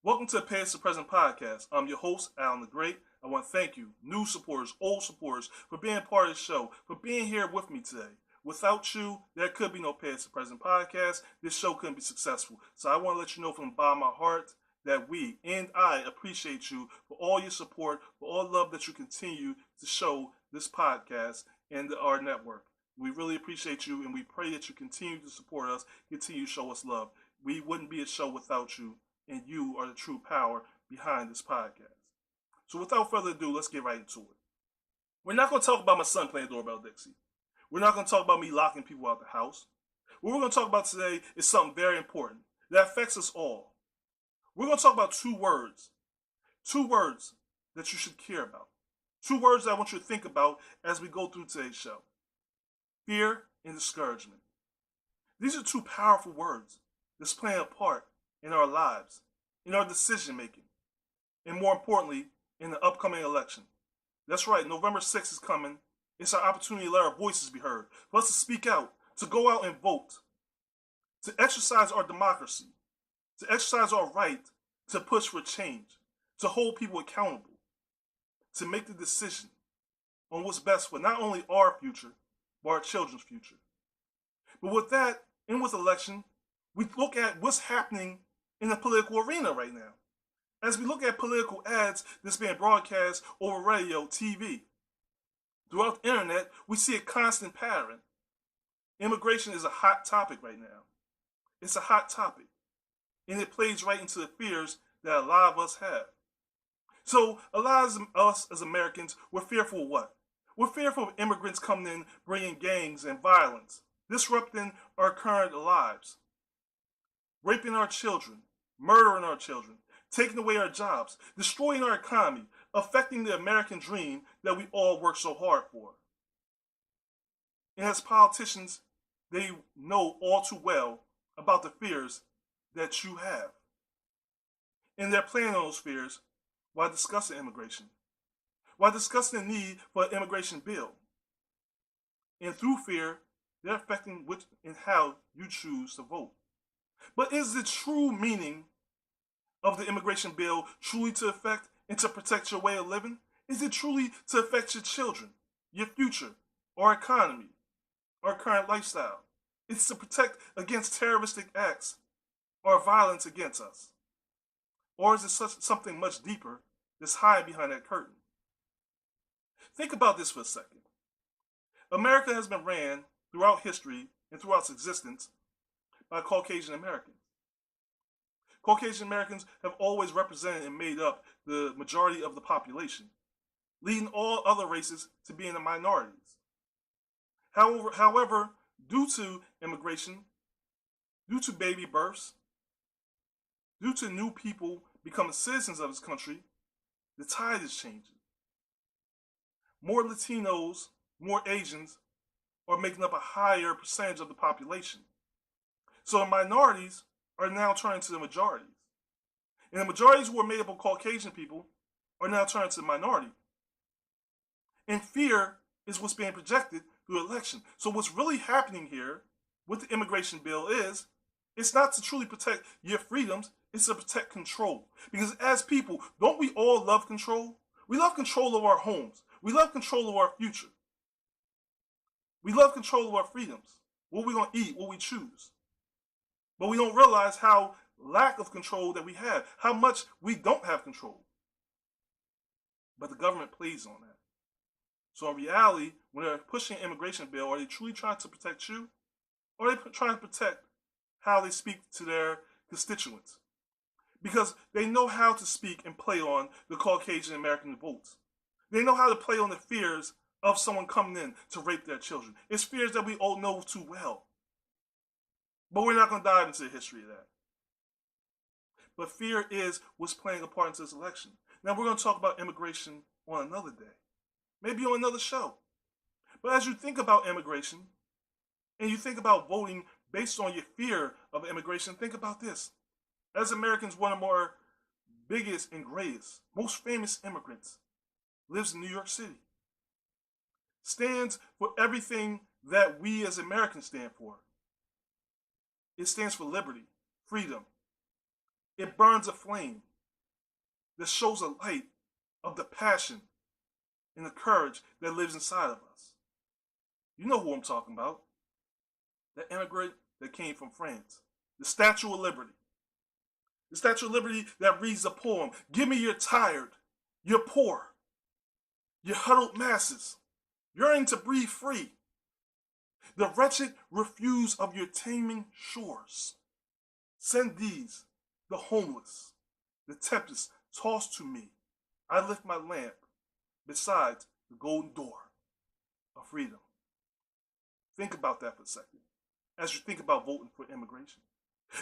Welcome to the Past to Present podcast. I'm your host, Alan the Great. I want to thank you, new supporters, old supporters, for being part of the show, for being here with me today. Without you, there could be no Past to Present podcast. This show couldn't be successful. So I want to let you know from the bottom of my heart that we and I appreciate you for all your support, for all the love that you continue to show this podcast and our network. We really appreciate you, and we pray that you continue to support us, continue to show us love. We wouldn't be a show without you, and you are the true power behind this podcast. So without further ado, let's get right into it. We're not going to talk about my son playing doorbell Dixie. We're not going to talk about me locking people out the house. What we're going to talk about today is something very important that affects us all. We're going to talk about two words that you should care about. Two words that I want you to think about as we go through today's show. Fear and discouragement. These are two powerful words that's playing a part in our lives, in our decision making, and more importantly, in the upcoming election. That's right, November 6th is coming. It's our opportunity to let our voices be heard, for us to speak out, to go out and vote, to exercise our democracy, to exercise our right to push for change, to hold people accountable, to make the decision on what's best for not only our future, but our children's future. But with that, and with election, we look at what's happening in the political arena right now. As we look at political ads that's being broadcast over radio, TV, throughout the internet, we see a constant pattern. Immigration is a hot topic right now. It's a hot topic. And it plays right into the fears that a lot of us have. So a lot of us as Americans, we're fearful of what? We're fearful of immigrants coming in, bringing gangs and violence, disrupting our current lives, raping our children, murdering our children, taking away our jobs, destroying our economy, affecting the American dream that we all work so hard for. And as politicians, they know all too well about the fears that you have. And they're playing on those fears while discussing immigration, while discussing the need for an immigration bill. And through fear, they're affecting which and how you choose to vote. But is the true meaning of the immigration bill truly to affect and to protect your way of living? Is it truly to affect your children, your future, our economy, our current lifestyle? It's to protect against terroristic acts or violence against us? Or is it something much deeper that's hiding behind that curtain? Think about this for a second. America has been ran throughout history and throughout its existence by Caucasian Americans. Caucasian Americans have always represented and made up the majority of the population, leading all other races to being the minorities. However, due to immigration, due to baby births, due to new people becoming citizens of this country, the tide is changing. More Latinos, more Asians are making up a higher percentage of the population. So the minorities are now turning to the majorities. And the majorities who are made up of Caucasian people are now turning to the minority. And fear is what's being projected through the election. So what's really happening here with the immigration bill is, it's not to truly protect your freedoms, it's to protect control. Because as people, don't we all love control? We love control of our homes. We love control of our future. We love control of our freedoms. What we're going to eat, what we choose. But we don't realize how lack of control that we have, how much we don't have control. But the government plays on that. So in reality, when they're pushing an immigration bill, are they truly trying to protect you? Or are they trying to protect how they speak to their constituents? Because they know how to speak and play on the Caucasian American votes. They know how to play on the fears of someone coming in to rape their children. It's fears that we all know too well. But we're not going to dive into the history of that. But fear is what's playing a part in this election. Now we're going to talk about immigration on another day. Maybe on another show. But as you think about immigration, and you think about voting based on your fear of immigration, think about this. As Americans, one of our biggest and greatest, most famous immigrants lives in New York City. Stands for everything that we as Americans stand for. It stands for liberty, freedom. It burns a flame that shows a light of the passion and the courage that lives inside of us. You know who I'm talking about. The immigrant that came from France. The Statue of Liberty. The Statue of Liberty that reads the poem, "Give me your tired, your poor, your huddled masses, yearning to breathe free. The wretched refuse of your taming shores. Send these, the homeless, the tempest tossed to me. I lift my lamp beside the golden door of freedom." Think about that for a second as you think about voting for immigration.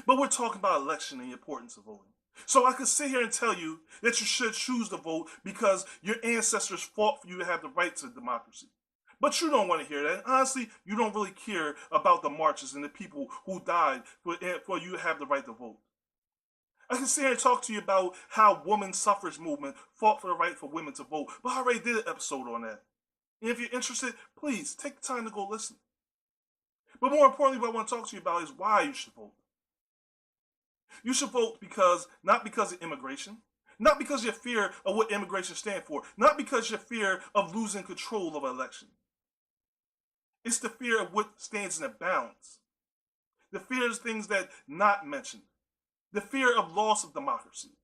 But we're talking about election and the importance of voting. So I could sit here and tell you that you should choose to vote because your ancestors fought for you to have the right to democracy. But you don't want to hear that. And honestly, you don't really care about the marches and the people who died for you to have the right to vote. I can sit here and talk to you about how women's suffrage movement fought for the right for women to vote. But I already did an episode on that. And if you're interested, please take the time to go listen. But more importantly, what I want to talk to you about is why you should vote. You should vote not because of immigration, not because you fear of what immigration stands for, not because you fear of losing control of an election. It's the fear of what stands in the balance. The fear of things that not mentioned. The fear of loss of democracy.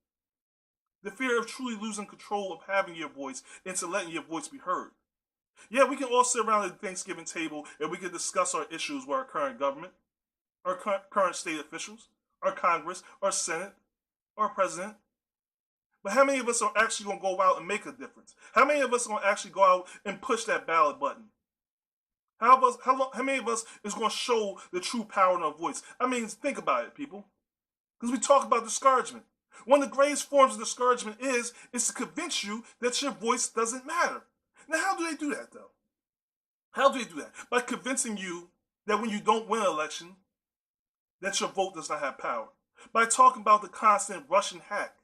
The fear of truly losing control of having your voice and to letting your voice be heard. Yeah, we can all sit around at the Thanksgiving table and we can discuss our issues with our current government, our current state officials, our Congress, our Senate, our President. But how many of us are actually going to go out and make a difference? How many of us are going to actually go out and push that ballot button? How many of us is going to show the true power in our voice? I mean, think about it, people. Because we talk about discouragement. One of the greatest forms of discouragement is to convince you that your voice doesn't matter. Now, how do they do that, though? How do they do that? By convincing you that when you don't win an election, that your vote does not have power. By talking about the constant Russian hack.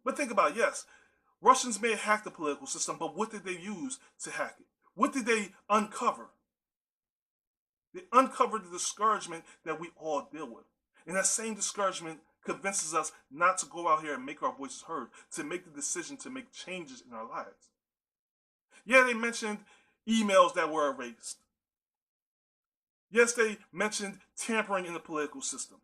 But think about it, yes, Russians may hack the political system, but what did they use to hack it? What did they uncover? They uncovered the discouragement that we all deal with. And that same discouragement convinces us not to go out here and make our voices heard, to make the decision to make changes in our lives. Yeah, they mentioned emails that were erased. Yes, they mentioned tampering in the political system.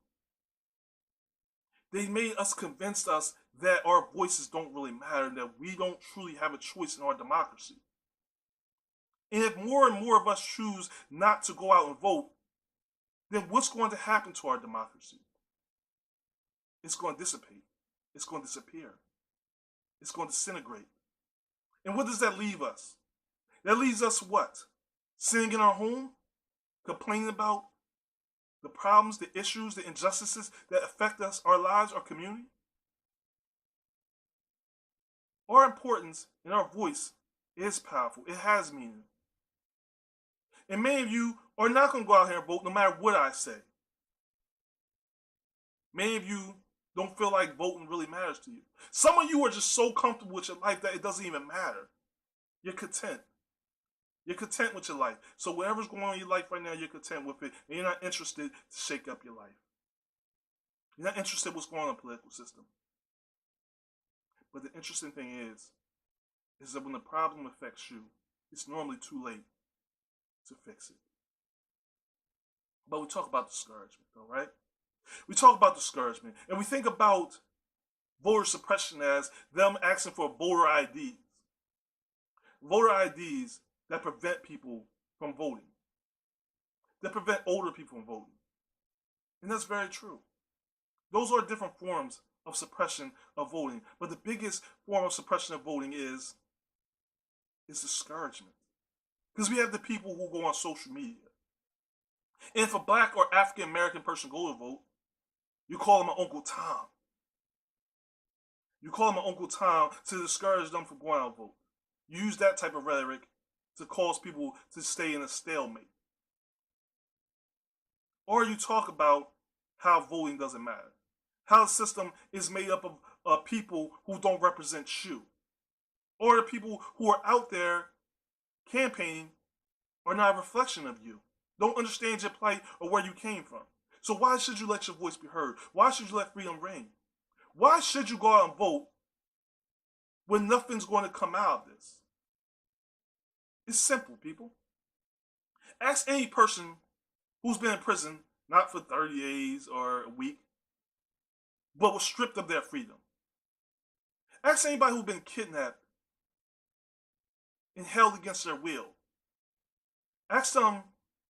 They made us convince us that our voices don't really matter, that we don't truly have a choice in our democracy. And if more and more of us choose not to go out and vote, then what's going to happen to our democracy? It's going to dissipate. It's going to disappear. It's going to disintegrate. And what does that leave us? That leaves us what? Sitting in our home, complaining about the problems, the issues, the injustices that affect us, our lives, our community? Our importance and our voice is powerful. It has meaning. And many of you are not going to go out here and vote no matter what I say. Many of you don't feel like voting really matters to you. Some of you are just so comfortable with your life that it doesn't even matter. You're content. You're content with your life. So whatever's going on in your life right now, you're content with it. And you're not interested to shake up your life. You're not interested in what's going on in the political system. But the interesting thing is that when the problem affects you, it's normally too late to fix it. But we talk about discouragement, though, right? We talk about discouragement, and we think about voter suppression as them asking for voter IDs. Voter IDs that prevent people from voting. That prevent older people from voting. And that's very true. Those are different forms of suppression of voting. But the biggest form of suppression of voting is discouragement. Because we have the people who go on social media. And if a black or African American person go to vote, you call them an Uncle Tom. You call them an Uncle Tom to discourage them from going out and vote. You use that type of rhetoric to cause people to stay in a stalemate. Or you talk about how voting doesn't matter. How the system is made up of people who don't represent you. Or the people who are out there campaigning are not a reflection of you. Don't understand your plight or where you came from. So why should you let your voice be heard? Why should you let freedom reign? Why should you go out and vote when nothing's going to come out of this? It's simple, people. Ask any person who's been in prison, not for 30 days or a week, but was stripped of their freedom. Ask anybody who's been kidnapped and held against their will. Ask them,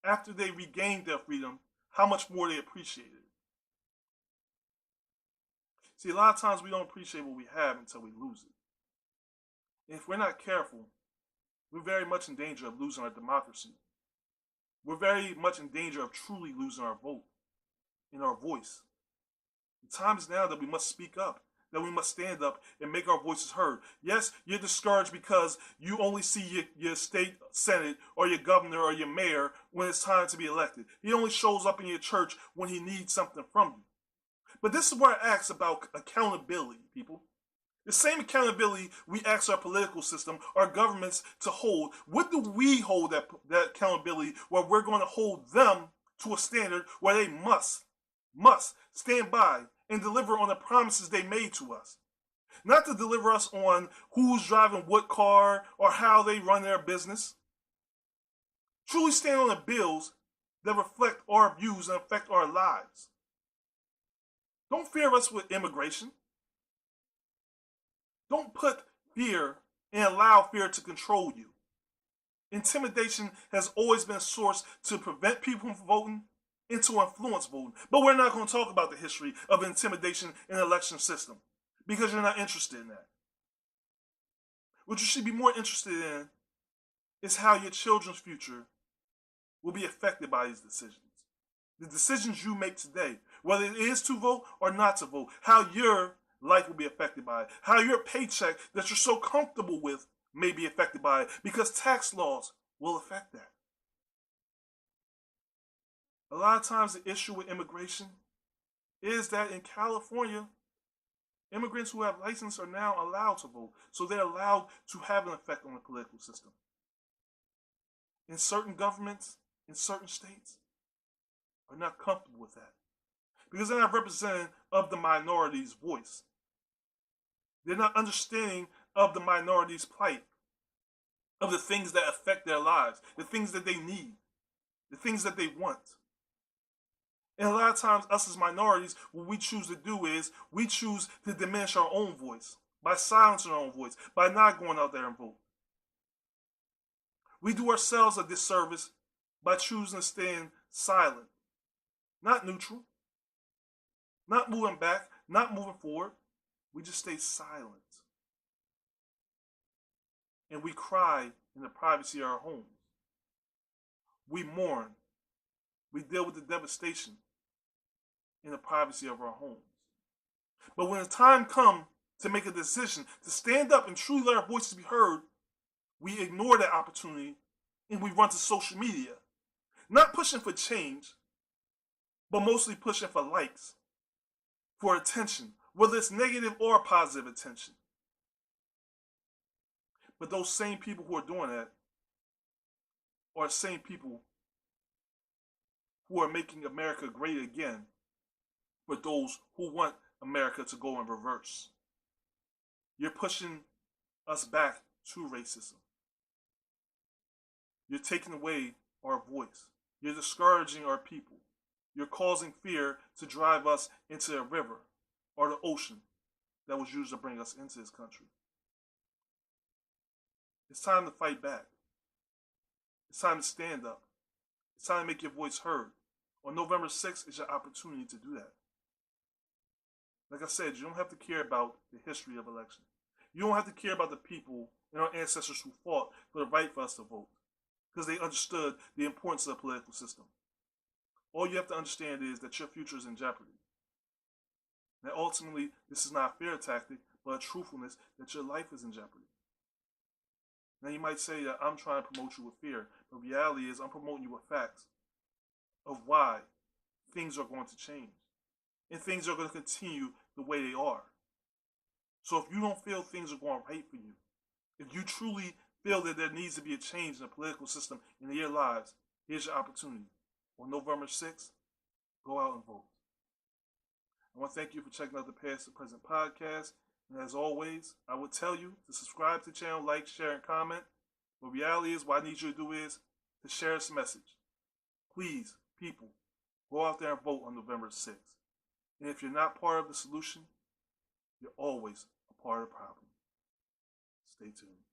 after they regained their freedom, how much more they appreciate it. See, a lot of times we don't appreciate what we have until we lose it. And if we're not careful, we're very much in danger of losing our democracy. We're very much in danger of truly losing our vote and our voice. The time is now that we must speak up, that we must stand up and make our voices heard. Yes, you're discouraged because you only see your state senate or your governor or your mayor when it's time to be elected. He only shows up in your church when he needs something from you. But this is where I ask about accountability, people. The same accountability we ask our political system, our governments to hold. What do we hold that accountability where we're going to hold them to a standard where they must stand by and deliver on the promises they made to us? Not to deliver us on who's driving what car or how they run their business. Truly stand on the bills that reflect our views and affect our lives. Don't fear us with immigration. Don't put fear and allow fear to control you. Intimidation has always been a source to prevent people from voting and to influence voting. But we're not going to talk about the history of intimidation in the election system because you're not interested in that. What you should be more interested in is how your children's future will be affected by these decisions. The decisions you make today, whether it is to vote or not to vote, how your life will be affected by it, how your paycheck that you're so comfortable with may be affected by it, because tax laws will affect that. A lot of times the issue with immigration is that in California, immigrants who have license are now allowed to vote, so they're allowed to have an effect on the political system. In certain governments, in certain states, are not comfortable with that because they're not representing of the minority's voice. They're not understanding of the minority's plight, of the things that affect their lives, the things that they need, the things that they want. And a lot of times, us as minorities, what we choose to do is we choose to diminish our own voice by silencing our own voice, by not going out there and vote. We do ourselves a disservice by choosing to stand silent, not neutral, not moving back, not moving forward. We just stay silent. And we cry in the privacy of our homes. We mourn. We deal with the devastation in the privacy of our homes. But when the time comes to make a decision, to stand up and truly let our voices be heard, we ignore that opportunity and we run to social media. Not pushing for change, but mostly pushing for likes, for attention, whether it's negative or positive attention. But those same people who are doing that are the same people who are making America great again for those who want America to go in reverse. You're pushing us back to racism. You're taking away our voice. You're discouraging our people. You're causing fear to drive us into a river or the ocean that was used to bring us into this country. It's time to fight back. It's time to stand up. It's time to make your voice heard. On November 6th is your opportunity to do that. Like I said, you don't have to care about the history of elections. You don't have to care about the people and our ancestors who fought for the right for us to vote because they understood the importance of the political system. All you have to understand is that your future is in jeopardy. That ultimately, this is not a fear tactic, but a truthfulness that your life is in jeopardy. Now you might say that I'm trying to promote you with fear, but reality is I'm promoting you with facts of why things are going to change. And things are going to continue the way they are. So if you don't feel things are going right for you, if you truly feel that there needs to be a change in the political system in your lives, here's your opportunity. On November 6th, go out and vote. I want to thank you for checking out the Past to Present podcast. And as always, I would tell you to subscribe to the channel, like, share, and comment. The reality is, what I need you to do is to share this message. Please, people, go out there and vote on November 6th. And if you're not part of the solution, you're always a part of the problem. Stay tuned.